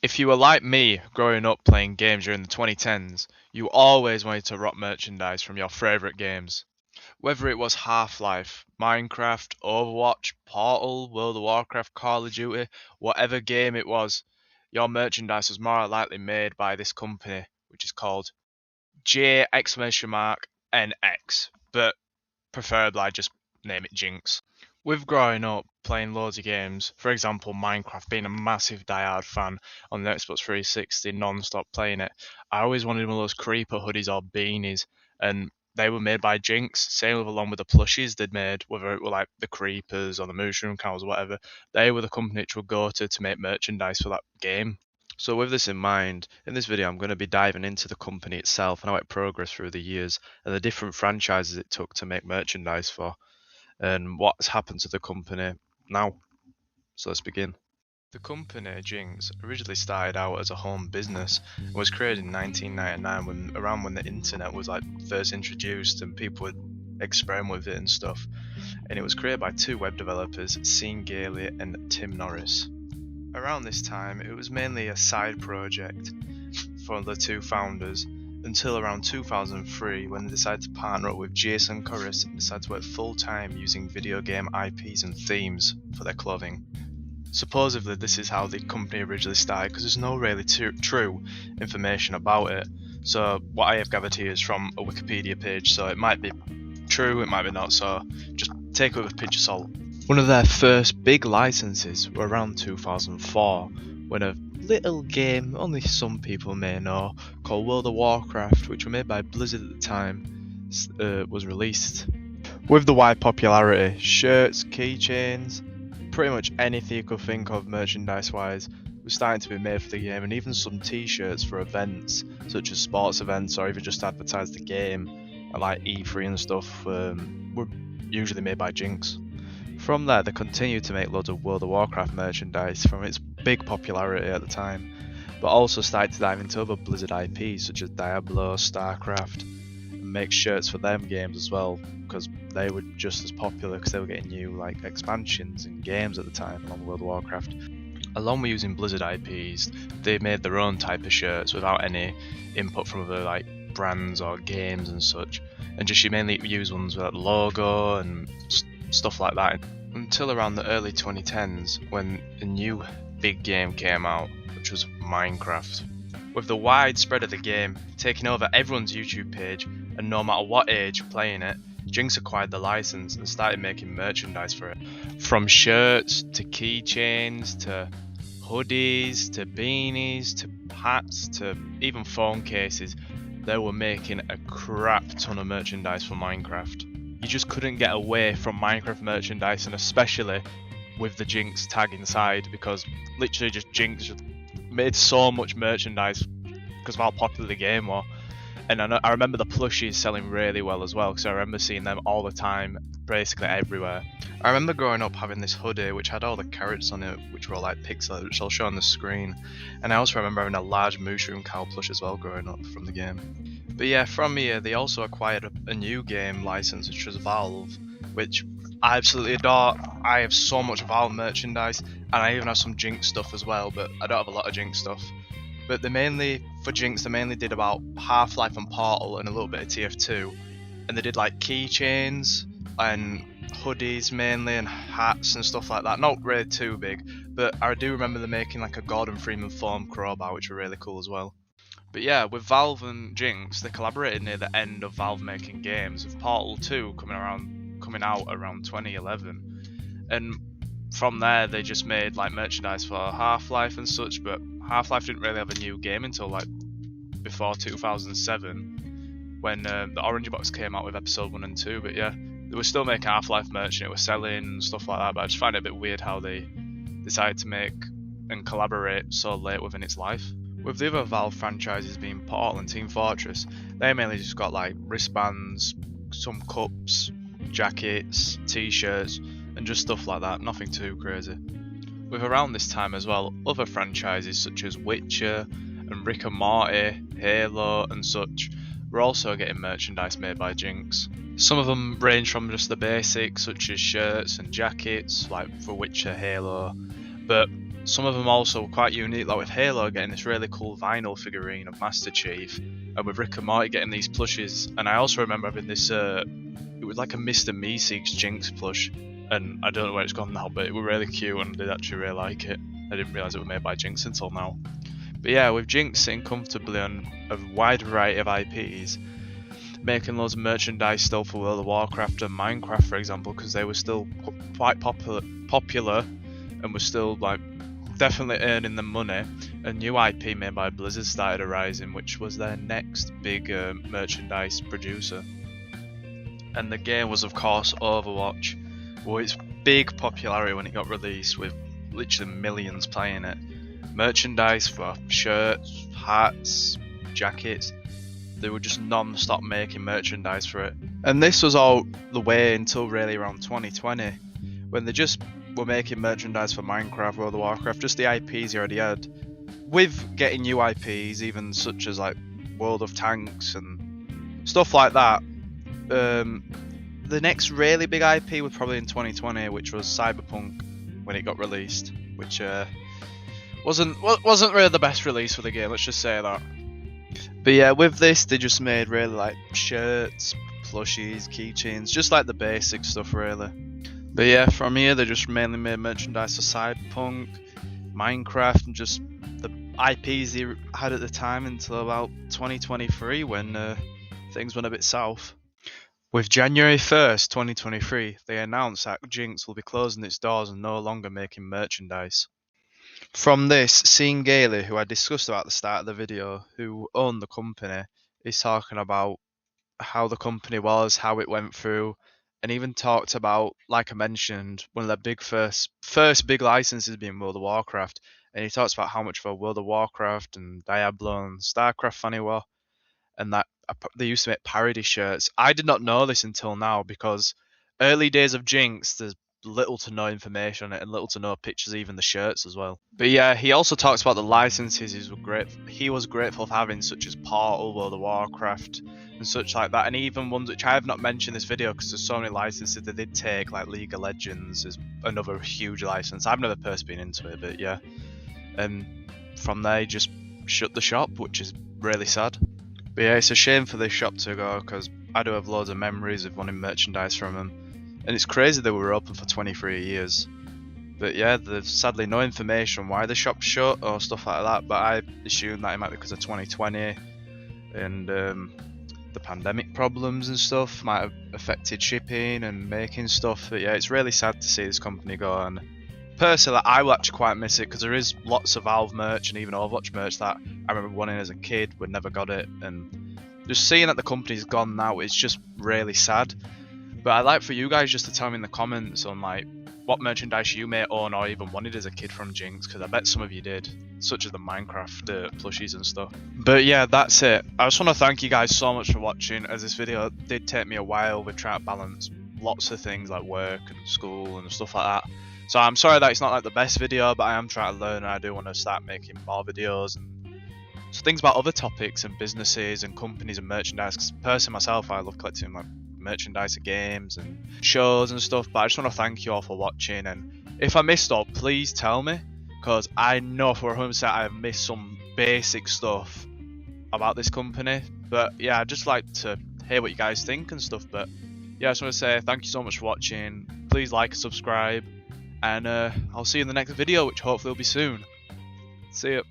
If you were like me growing up playing games during the 2010s, you always wanted to rock merchandise from your favourite games. Whether it was Half-Life, Minecraft, Overwatch, Portal, World of Warcraft, Call of Duty, whatever game it was, your merchandise was more likely made by this company, which is called J exclamation mark NX, but preferably I just name it Jinx. With growing up playing loads of games, for example Minecraft, being a massive die-hard fan on the Xbox 360, non-stop playing it, I always wanted one of those creeper hoodies or beanies, and they were made by Jinx. Same along with the plushies they'd made, whether it were like the creepers or the mushroom cows or whatever. They were the company which would go to make merchandise for that game. So with this in mind, in this video I'm going to be diving into the company itself and how it progressed through the years and the different franchises it took to make merchandise for and what's happened to the company now. So let's begin. The company, Jinx, originally started out as a home business and was created in 1999 around when the internet was like first introduced and people would experiment with it and stuff. And it was created by two web developers, Sean Gailey and Tim Norris. Around this time, it was mainly a side project for the two founders until around 2003 when they decided to partner up with Jason Corris and decided to work full-time using video game IPs and themes for their clothing. Supposedly this is how the company originally started because there's no really true information about it. So what I have gathered here is from a Wikipedia page, so it might be true, it might be not, so just take it with a pinch of salt. One of their first big licenses were around 2004 when a little game only some people may know called World of Warcraft, which were made by Blizzard at the time, was released. With the wide popularity, shirts, keychains, pretty much anything you could think of merchandise wise was starting to be made for the game, and even some t-shirts for events such as sports events or even just advertise the game like E3 and stuff were usually made by Jinx. From there they continued to make loads of World of Warcraft merchandise from its big popularity at the time, but also started to dive into other Blizzard IPs such as Diablo, StarCraft, and make shirts for them games as well because they were just as popular because they were getting new like expansions and games at the time along with World of Warcraft. Along with using Blizzard IPs, they made their own type of shirts without any input from other like brands or games and such, and just mainly use ones with the logo and stuff like that until around the early 2010s when a new big game came out, which was Minecraft. With the wide spread of the game taking over everyone's YouTube page and no matter what age playing it, Jinx acquired the license and started making merchandise for it. From shirts to keychains to hoodies to beanies to hats to even phone cases, they were making a crap ton of merchandise for Minecraft. You just couldn't get away from Minecraft merchandise, and especially with the Jinx tag inside, because literally just Jinx just made so much merchandise because of how popular the game was. And I remember the plushies selling really well as well because I remember seeing them all the time, basically everywhere. I remember growing up having this hoodie which had all the carrots on it, which were all like pixels, which I'll show on the screen. And I also remember having a large mushroom cow plush as well growing up from the game. But yeah, from here they also acquired a new game license, which was Valve, which I absolutely adore. I have so much Valve merchandise, and I even have some Jinx stuff as well, but I don't have a lot of Jinx stuff. But they mainly did about Half-Life and Portal and a little bit of TF2, and they did like keychains and hoodies mainly and hats and stuff like that. Not really too big, but I do remember them making like a Gordon Freeman foam crowbar, which were really cool as well. But yeah, with Valve and Jinx, they collaborated near the end of Valve making games, with Portal 2 coming out around 2011. And from there, they just made like merchandise for Half-Life and such, but Half-Life didn't really have a new game until like before 2007, when the Orange Box came out with episode 1 and 2. But yeah, they were still making Half-Life merch and it was selling and stuff like that, but I just find it a bit weird how they decided to make and collaborate so late within its life. With the other Valve franchises being Portal and Team Fortress, they mainly just got like wristbands, some cups, jackets, t-shirts, and just stuff like that, nothing too crazy. With around this time as well, other franchises such as Witcher and Rick and Morty, Halo and such were also getting merchandise made by Jinx. Some of them range from just the basics such as shirts and jackets, like for Witcher, Halo, but Some of them also were quite unique, like with Halo getting this really cool vinyl figurine of Master Chief, and with Rick and Morty getting these plushes. And I also remember having this, it was like a Mr. Meeseeks Jinx plush, and I don't know where it's gone now, but it was really cute and I did actually really like it. I didn't realise it was made by Jinx until now. But yeah, with Jinx sitting comfortably on a wide variety of IPs, making loads of merchandise still for World of Warcraft and Minecraft, for example, because they were still quite popular and were still like definitely earning the money. A new IP made by Blizzard started arising, which was their next big merchandise producer. And the game was, of course, Overwatch. Well, its big popularity when it got released, with literally millions playing it. Merchandise for shirts, hats, jackets. They were just non-stop making merchandise for it. And this was all the way until really around 2020, when they just were making merchandise for Minecraft, World of Warcraft, just the IPs you already had. With getting new IPs, even such as like World of Tanks and stuff like that, the next really big IP was probably in 2020, which was Cyberpunk when it got released, which wasn't really the best release for the game, let's just say that. But yeah, with this they just made really like shirts, plushies, keychains, just like the basic stuff really. But yeah, from here they just mainly made merchandise for Cyberpunk, Minecraft, and just the IPs they had at the time until about 2023 when things went a bit south. With January 1st, 2023, they announced that Jinx will be closing its doors and no longer making merchandise. From this, Sean Gailey, who I discussed about at the start of the video, who owned the company, is talking about how the company was, how it went through, and even talked about, like I mentioned, one of their big first big licenses being World of Warcraft, and he talks about how much of a World of Warcraft and Diablo and StarCraft fan he was, and that they used to make parody shirts. I did not know this until now, because early days of Jinx, there's little to no information on it and little to no pictures, even the shirts as well. But yeah, he also talks about the licenses he was grateful for having, such as Portal, World of Warcraft, and such like that, and even ones which I have not mentioned in this video because there's so many licenses they did take, like League of Legends is another huge license. I've never personally been into it, but yeah. And from there, he just shut the shop, which is really sad. But yeah, it's a shame for this shop to go, because I do have loads of memories of wanting merchandise from them. And it's crazy they were open for 23 years. But yeah, there's sadly no information why the shop shut or stuff like that, but I assume that it might be because of 2020 and the pandemic problems and stuff might have affected shipping and making stuff. But yeah, it's really sad to see this company go, and personally I will actually quite miss it, because there is lots of Valve merch and even Overwatch merch that I remember wanting as a kid but never got it, and just seeing that the company's gone now, it's just really sad. But I'd like for you guys just to tell me in the comments on like what merchandise you may own or even wanted as a kid from Jinx, because I bet some of you did, such as the Minecraft plushies and stuff. But yeah, that's it. I just want to thank you guys so much for watching, as this video did take me a while with trying to balance lots of things like work and school and stuff like that. So I'm sorry that it's not like the best video, but I am trying to learn and I do want to start making more videos and so things about other topics and businesses and companies and merchandise, because personally myself I love collecting like merchandise of games and shows and stuff. But I just want to thank you all for watching, and if I missed up, please tell me, because I know for 100% I've missed some basic stuff about this company. But yeah, I'd just like to hear what you guys think and stuff. But yeah, I just want to say thank you so much for watching. Please like and subscribe, and I'll see you in the next video, which hopefully will be soon. See ya.